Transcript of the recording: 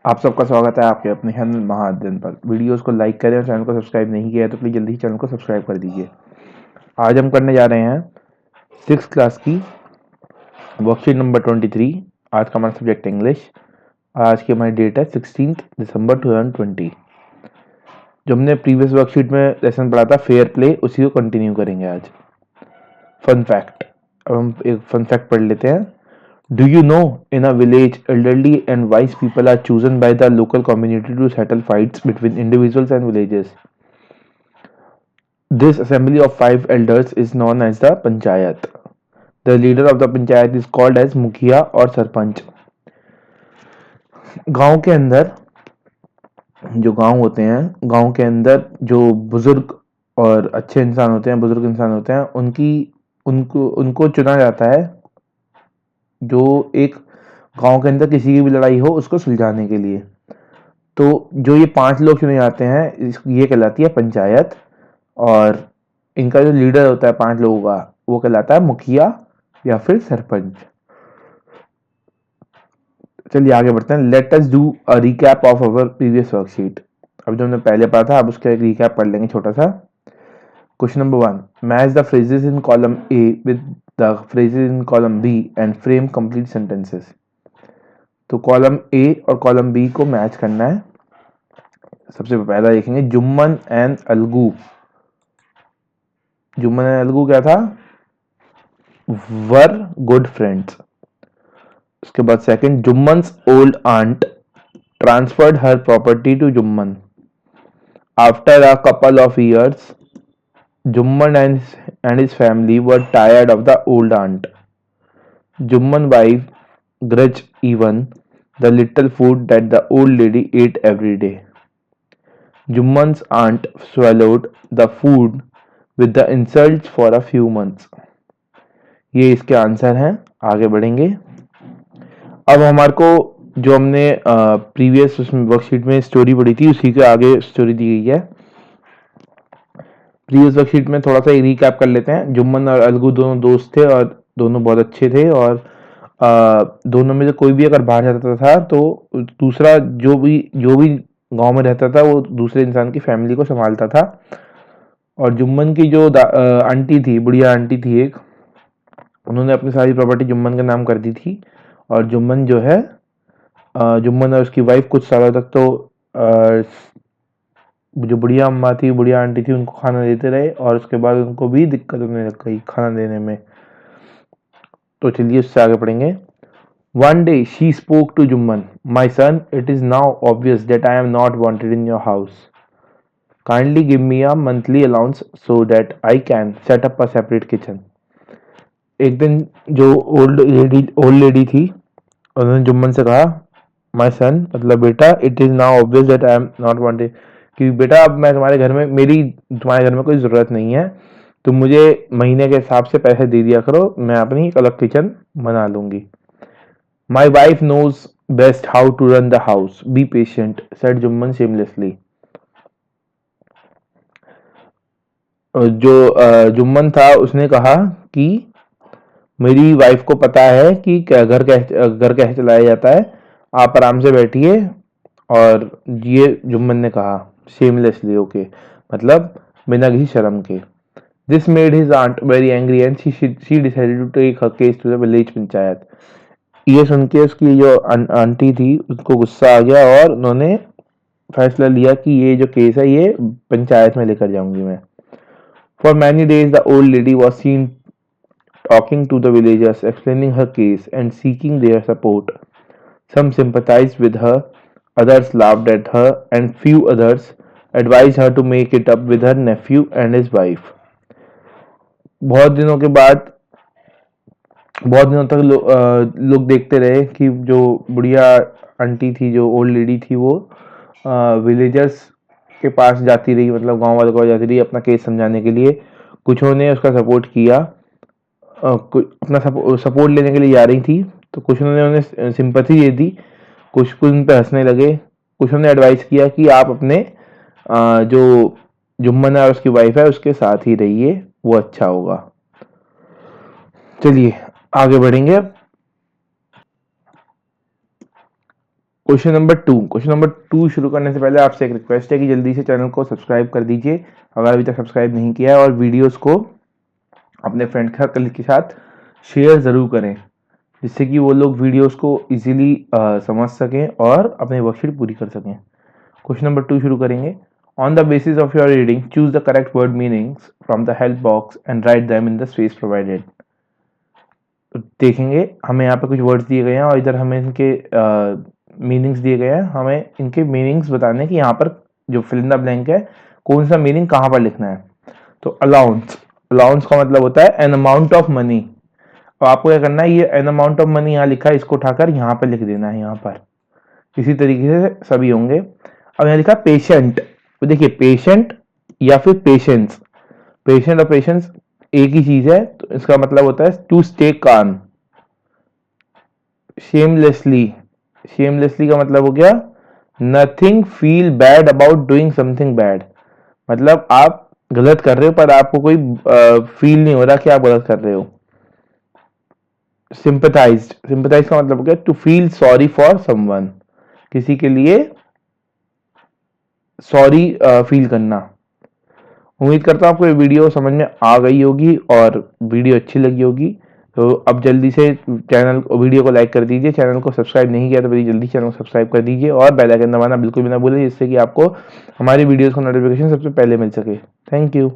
आप सबका स्वागत है आपके अपने चैनल महाअध्ययन पर। वीडियोस को लाइक करें और चैनल को सब्सक्राइब नहीं किया है तो प्लीज़ जल्दी ही चैनल को सब्सक्राइब कर दीजिए। आज हम करने जा रहे हैं 6th क्लास की वर्कशीट नंबर 23। आज का हमारा सब्जेक्ट इंग्लिश। आज की हमारी डेट है 16 दिसंबर 2020। जो हमने प्रीवियस वर्कशीट में लेसन पढ़ा था फेयर प्ले, उसी को कंटिन्यू करेंगे आज। फन फैक्ट, अब हम एक फन फैक्ट पढ़ लेते हैं। Do you know, in a village, elderly and wise people are chosen by the local community to settle fights between individuals and villages. This assembly of 5 elders is known as the panchayat. The leader of the panchayat is called as मुखिया और सरपंच। गांव के अंदर जो गांव होते हैं, गांव के अंदर जो बुजुर्ग और अच्छे इंसान होते हैं, बुजुर्ग इंसान होते हैं, उनको उनको चुना जाता है जो एक गांव के अंदर किसी की भी लड़ाई हो उसको सुलझाने के लिए। तो जो ये 5 लोग चुने जाते हैं ये कहलाती है पंचायत, और इनका जो लीडर होता है 5 लोगों का वो कहलाता है मुखिया या फिर सरपंच। चलिए आगे बढ़ते हैं। Let us do a recap of our previous worksheet. अब जो हमने पहले पढ़ा था अब उसका एक रिकैप पढ़ लेंगे छोटा सा। Question number 1, match the phrases in column A with the phrases in column B and frame complete sentences. तो कॉलम ए और कॉलम बी को मैच करना है। सबसे पहला देखेंगे जुम्मन एंड अलगू। जुम्मन एंड अलगू क्या था? Were good friends. उसके बाद second, Jumman's old aunt transferred her property to Jumman. After a couple of years Jumman and his family were tired of the old aunt. Jumman wife grudge even the little food that the old lady ate every day. Jumman's aunt swallowed the food with the insults for a few months. ये इसके answer हैं। आगे बढ़ेंगे। अब हमारे को जो हमने प्रीवियस वर्कशीट में स्टोरी पढ़ी थी उसी के आगे स्टोरी दी गई है। प्रीवियस वर्कशीट में थोड़ा सा रिकैप कर लेते हैं। जुम्मन और अलगू दोनों दोस्त थे और दोनों बहुत अच्छे थे, और दोनों में से कोई भी अगर बाहर जाता था तो दूसरा जो भी गांव में रहता था वो दूसरे इंसान की फैमिली को संभालता था। और जुम्मन की जो आंटी थी, बुढ़िया आंटी थी एक, उन्होंने अपनी सारी प्रॉपर्टी जुम्मन के नाम कर दी थी। और जुम्मन जो है जुम्मन और उसकी वाइफ कुछ सालों तक तो जो बुढ़िया अम्मा थी, बुढ़िया आंटी थी, उनको खाना देते रहे, और उसके बाद उनको भी दिक्कत होने लग गई खाना देने में। तो चलिए उससे आगे पढ़ेंगे। One day she spoke to Jumman. My son, it is now obvious that I am not wanted in your house. Kindly give me a monthly allowance so that I can set up a separate kitchen. एक दिन जो old lady थी उन्होंने जुम्मन से कहा, my son मतलब बेटा, it is now obvious that I am not wanted, कि बेटा अब मैं तुम्हारे घर में तुम्हारे घर में कोई ज़रूरत नहीं है, तुम मुझे महीने के हिसाब से पैसे दे दिया करो, मैं अपनी एक अलग किचन बना लूंगी। My wife knows best how to run the house. Be patient, said Jumman shamelessly. जो जुम्मन था उसने कहा कि मेरी वाइफ को पता है कि घर कैसे चलाया जाता है, आप आराम से बैठिए। और ये जुम्मन ने कहा शेमलेसली, ओके मतलब बिना किसी शर्म के। This made his aunt very angry and she decided to take her case to the village panchayat. ये सुन के उसकी जो आंटी थी उसको गुस्सा आ गया और उन्होंने फैसला लिया कि ये जो केस है ये पंचायत में लेकर जाऊंगी मैं। For many days the old lady was seen talking to the villagers, explaining her case and seeking their support. Some sympathized with her, others laughed at her, and few others advised her to make it up with her nephew and his wife. बहुत दिनों तक लोग देखते रहे कि जो बुढ़िया aunty थी, जो ओल्ड लेडी थी, वो विलेजर्स के पास जाती रही, मतलब गांव वालों के पास जाती रही अपना केस समझाने के लिए। कुछों ने उसका सपोर्ट किया, अपना सपोर्ट लेने के लिए जा रही थी, तो कुछ ने उन्हें सिंपैथी दे दी, कुछ उन पर हंसने लगे, कुछ ने एडवाइस किया कि आप अपने जो जुम्मन है और उसकी वाइफ है उसके साथ ही रहिए, वो अच्छा होगा। चलिए आगे बढ़ेंगे। क्वेश्चन नंबर टू शुरू करने से पहले आपसे एक रिक्वेस्ट है कि जल्दी से चैनल को सब्सक्राइब कर दीजिए अगर अभी तक सब्सक्राइब नहीं किया है, और वीडियोस को अपने फ्रेंड सर्कल के साथ शेयर ज़रूर करें जिससे कि वो लोग वीडियोस को इजीली समझ सकें और अपनी वर्कशीट पूरी कर सकें। क्वेश्चन नंबर टू शुरू करेंगे। On the basis of your reading choose the correct word meanings from the help box and write them in the space provided. तो देखेंगे हमें यहाँ पे कुछ वर्ड्स दिए गए हैं और इधर हमें इनके मीनिंग्स दिए गए हैं। हमें इनके मीनिंग्स बताने हैं कि यहाँ पर जो फिल इन द ब्लैंक है कौन सा मीनिंग कहाँ पर लिखना है। तो अलाउंस, अलाउंस का मतलब होता है एन अमाउंट ऑफ मनी। तो आपको क्या करना है, ये एन अमाउंट ऑफ मनी यहाँ लिखा है, इसको उठाकर यहाँ पर लिख देना है। यहाँ पर इसी तरीके से सभी होंगे। अब यहाँ लिखा पेशेंट, तो देखिए पेशेंट या फिर पेशेंस, पेशेंट और पेशेंस एक ही चीज है, तो इसका मतलब होता है to stay calm. Shamelessly, shamelessly का मतलब हो गया nothing feel bad about doing something bad, मतलब आप गलत कर रहे हो पर आपको कोई फील नहीं हो रहा कि आप गलत कर रहे हो। सिंपथाइज्ड, सिंपथाइज का मतलब हो गया to feel sorry for someone, किसी के लिए सॉरी फील करना। उम्मीद करता हूँ आपको ये वीडियो समझ में आ गई होगी और वीडियो अच्छी लगी होगी। तो अब जल्दी से चैनल वीडियो को लाइक कर दीजिए, चैनल को सब्सक्राइब नहीं किया तो मेरी जल्दी चैनल को सब्सक्राइब कर दीजिए और बेल आइकन दबाना बिल्कुल भी ना भूलें जिससे कि आपको हमारी वीडियोस का नोटिफिकेशन सबसे पहले मिल सके। Thank you.